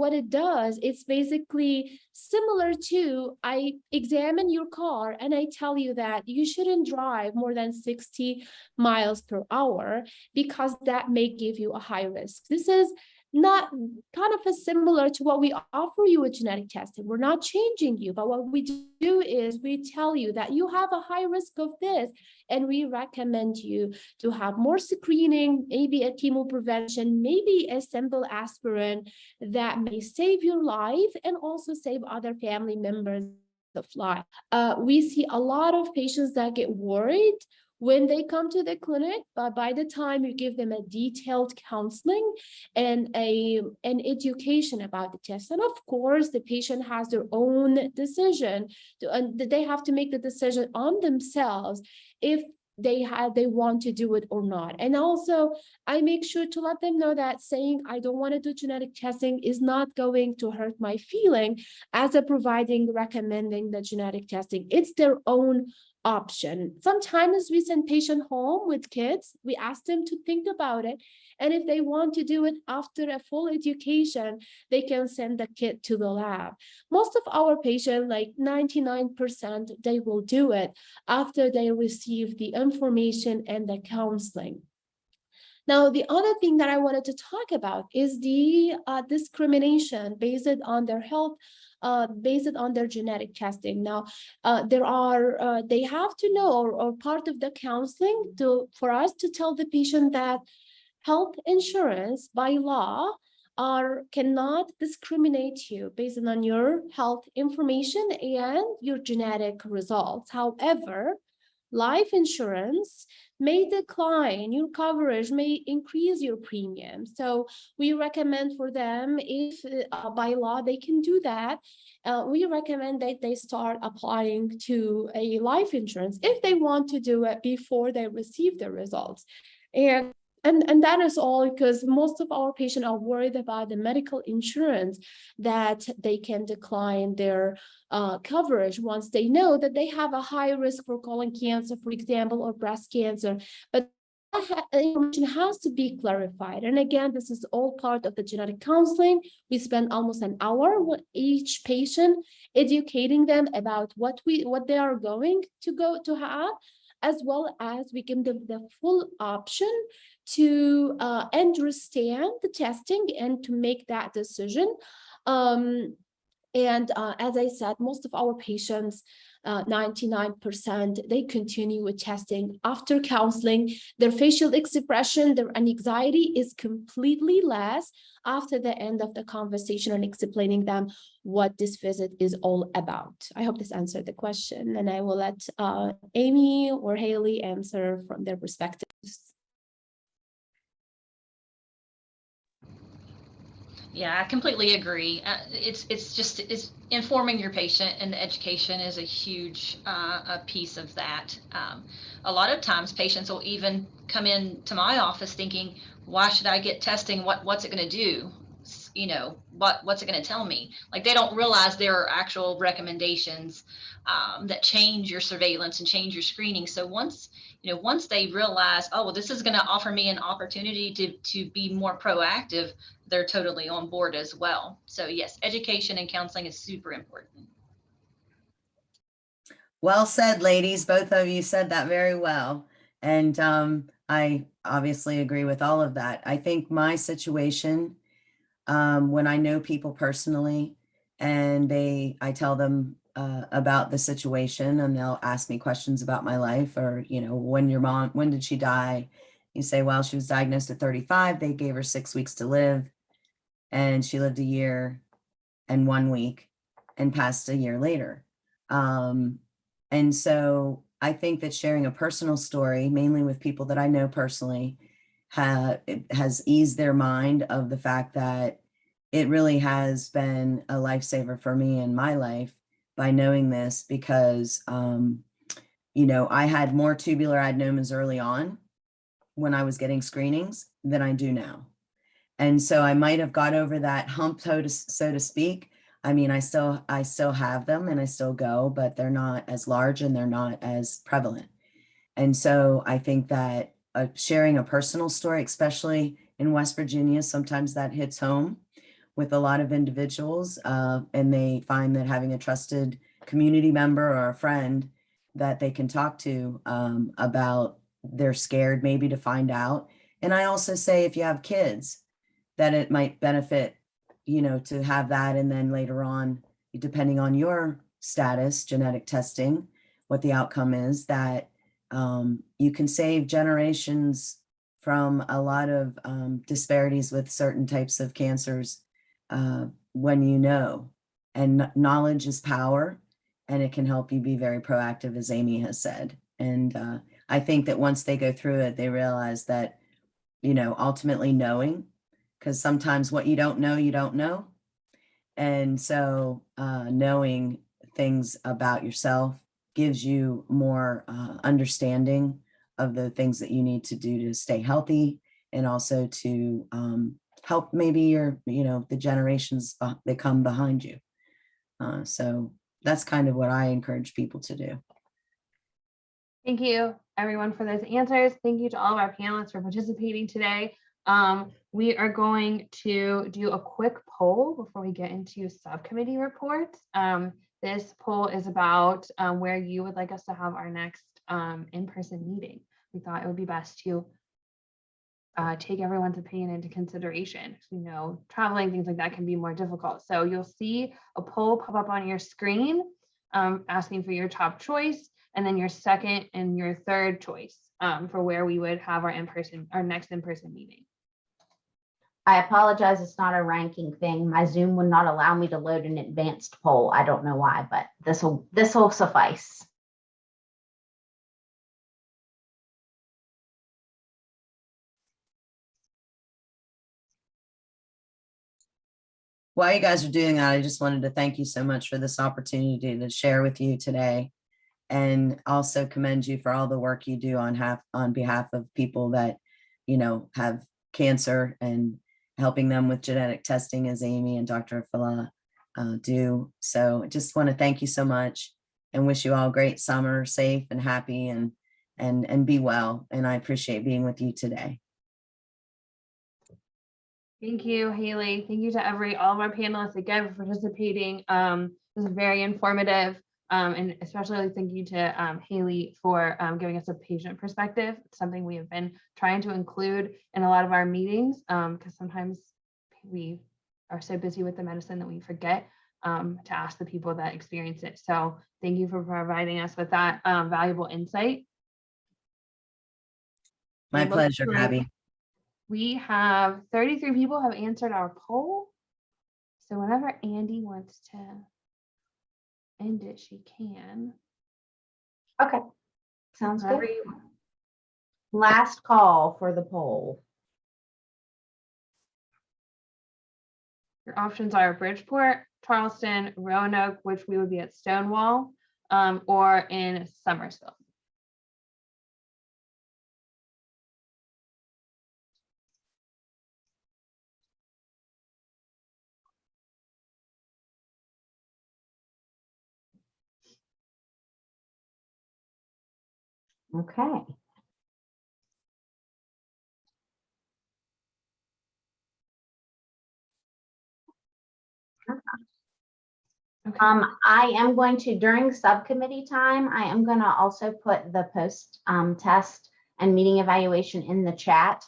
what it does, it's basically similar to I examine your car and I tell you that you shouldn't drive more than 60 miles per hour because that may give you a high risk. This is not kind of similar to what we offer you with genetic testing. We're not changing you, but what we do is we tell you that you have a high risk of this, and we recommend you to have more screening, maybe a chemo prevention, maybe a simple aspirin that may save your life and also save other family members of life. We see a lot of patients that get worried when they come to the clinic, but by the time you give them a detailed counseling and an education about the test, and of course the patient has their own decision, they have to make the decision on themselves if they want to do it or not. And also I make sure to let them know that saying I don't want to do genetic testing is not going to hurt my feeling as a recommending the genetic testing. It's their own option. Sometimes we send patient home with kids. We ask them to think about it. And if they want to do it after a full education, they can send the kid to the lab. Most of our patients, like 99%, they will do it after they receive the information and the counseling. Now, the other thing that I wanted to talk about is the discrimination based on their health, based on their genetic testing. Now, they have to know, or part of the counseling for us to tell the patient that health insurance by law cannot discriminate you based on your health information and your genetic results. However, life insurance may decline your coverage, may increase your premium. So we recommend for them, if by law they can do that, we recommend that they start applying to a life insurance if they want to do it before they receive the results. And that is all, because most of our patients are worried about the medical insurance, that they can decline their coverage once they know that they have a high risk for colon cancer, for example, or breast cancer. But that information has to be clarified. And again, this is all part of the genetic counseling. We spend almost an hour with each patient, educating them about what they are going to have, as well as we give them the full option to understand the testing and to make that decision. As I said, most of our patients, 99%, they continue with testing after counseling. Their facial expression, their anxiety is completely less after the end of the conversation and explaining them what this visit is all about. I hope this answered the question, and I will let Amy or Haley answer from their perspectives.
Yeah, I completely agree. It's informing your patient, and the education is a huge a piece of that. A lot of times patients will even come in to my office thinking, why should I get testing? What's it going to do? You know, what's it going to tell me? Like, they don't realize there are actual recommendations that change your surveillance and change your screening. So once they realize, oh, well, this is going to offer me an opportunity to be more proactive, they're totally on board as well. So yes, education and counseling is super important.
Well said, ladies. Both of you said that very well. And I obviously agree with all of that. I think my situation, when I know people personally and I tell them about the situation, and they'll ask me questions about my life, or, when did she die? You say, well, she was diagnosed at 35. They gave her 6 weeks to live, and she lived a year and 1 week and passed a year later. And so I think that sharing a personal story, mainly with people that I know personally, has eased their mind of the fact that it really has been a lifesaver for me in my life by knowing this, because, I had more tubular adenomas early on when I was getting screenings than I do now. And so I might have got over that hump, so to speak, I mean, I still have them and I still go, but they're not as large and they're not as prevalent. And so I think that sharing a personal story, especially in West Virginia, sometimes that hits home with a lot of individuals, and they find that having a trusted community member or a friend that they can talk to about, they're scared maybe to find out. And I also say, if you have kids, that it might benefit, to have that. And then later on, depending on your status, genetic testing, what the outcome is, that you can save generations from a lot of disparities with certain types of cancers when you know. And knowledge is power, and it can help you be very proactive, as Amy has said. And I think that once they go through it, they realize that, ultimately knowing, because sometimes what you don't know, you don't know. And so knowing things about yourself gives you more understanding of the things that you need to do to stay healthy, and also to help maybe the generations that come behind you. So that's kind of what I encourage people to do.
Thank you, everyone, for those answers. Thank you to all of our panelists for participating today. We are going to do a quick poll before we get into subcommittee reports. This poll is about where you would like us to have our next in-person meeting. We thought it would be best to take everyone's opinion into consideration. We know traveling, things like that can be more difficult. So you'll see a poll pop up on your screen asking for your top choice, and then your second and your third choice for where we would have our next in-person meeting.
I apologize, it's not a ranking thing. My Zoom would not allow me to load an advanced poll. I don't know why, but this will suffice.
While you guys are doing that, I just wanted to thank you so much for this opportunity to share with you today, and also commend you for all the work you do on behalf of people that, have cancer, and helping them with genetic testing, as Amy and Dr. Fala do. So I just want to thank you so much and wish you all a great summer, safe and happy, and be well. And I appreciate being with you today.
Thank you, Haley. Thank you to all of our panelists again for participating. This was very informative, and especially thank you to Haley for giving us a patient perspective. It's something we have been trying to include in a lot of our meetings, because sometimes we are so busy with the medicine that we forget to ask the people that experience it. So thank you for providing us with that valuable insight.
My pleasure, Abby.
We have 33 people have answered our poll. So whenever Andy wants to end it, she can.
Okay, sounds good. Last call for the poll.
Your options are Bridgeport, Charleston, Roanoke, which we would be at Stonewall, or in Somersville.
Okay.
Okay.
I am going to, during subcommittee time, I am going to also put the post test and meeting evaluation in the chat,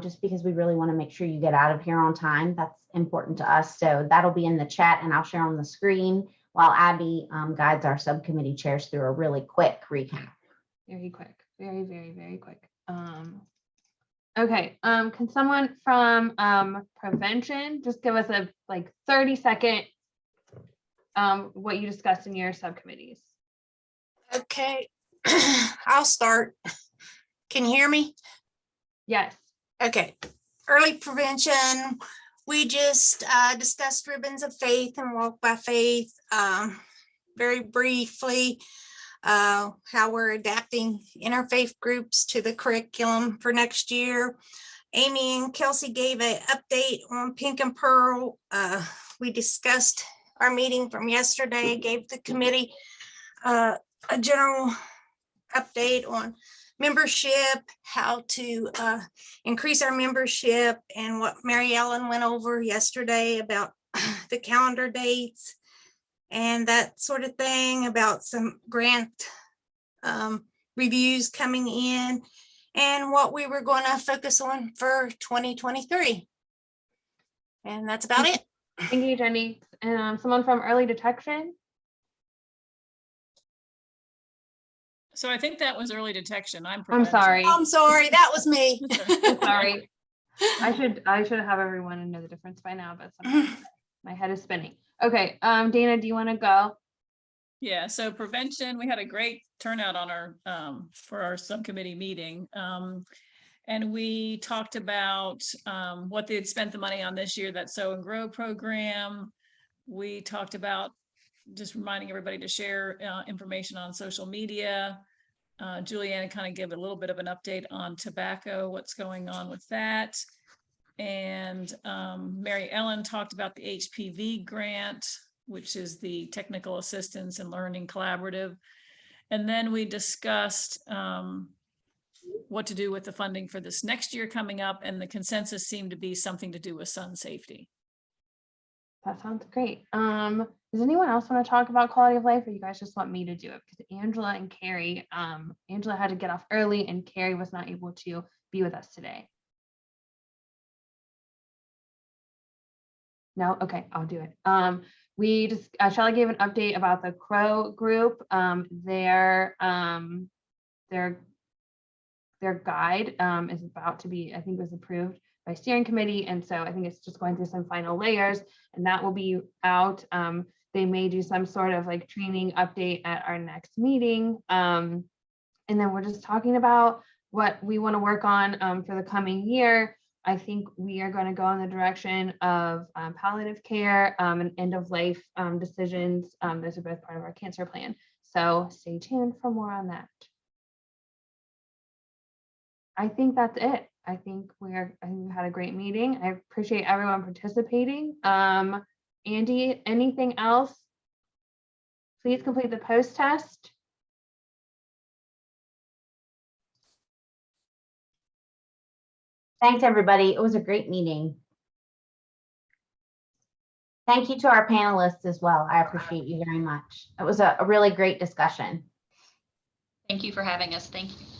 just because we really want to make sure you get out of here on time. That's important to us. So that'll be in the chat, and I'll share on the screen while Abby guides our subcommittee chairs through a really quick recap.
Very quick, very, very, very quick. Okay, can someone from prevention just give us a 30-second what you discussed in your subcommittees?
Okay, I'll start. Can you hear me?
Yes.
Okay, early prevention. We just discussed ribbons of faith and walk by faith very briefly, how we're adapting interfaith groups to the curriculum for next year. Amy and Kelsey gave an update on Pink and Pearl. We discussed our meeting from yesterday, gave the committee a general update on membership, how to increase our membership, and what Mary Ellen went over yesterday about the calendar dates and that sort of thing, about some grant reviews coming in, and what we were going to focus on for 2023. And that's about it.
Thank you, Jenny. Someone from early detection?
So I think that was early detection. I'm
sorry.
I'm sorry, that was me.
I'm sorry. I should have everyone know the difference by now, but sometimes my head is spinning. Okay, Dana, do you want to go?
Yeah, so prevention, we had a great turnout on our for our subcommittee meeting. And we talked about what they had spent the money on this year, that Sow and Grow program. We talked about just reminding everybody to share information on social media. Juliana kind of gave a little bit of an update on tobacco, what's going on with that. And Mary Ellen talked about the HPV grant, which is the Technical Assistance and Learning Collaborative. And then we discussed what to do with the funding for this next year coming up, and the consensus seemed to be something to do with sun safety.
That sounds great. Does anyone else want to talk about quality of life, or you guys just want me to do it? Because Angela and Carrie, Angela had to get off early and Carrie was not able to be with us today. No? Okay, I'll do it. We just, Shelley gave an update about the Crow group. Their guide is about to be, I think, was approved by steering committee. And so I think it's just going through some final layers, and that will be out. They may do some sort of like training update at our next meeting. And then we're just talking about what we want to work on for the coming year. I think we are going to go in the direction of palliative care and end of life decisions. Those are both part of our cancer plan. So stay tuned for more on that. I think that's it. I think we had a great meeting. I appreciate everyone participating. Andy, anything else? Please complete the post test.
Thanks, everybody. It was a great meeting. Thank you to our panelists as well. I appreciate you very much. It was a really great discussion.
Thank you for having us. Thank you.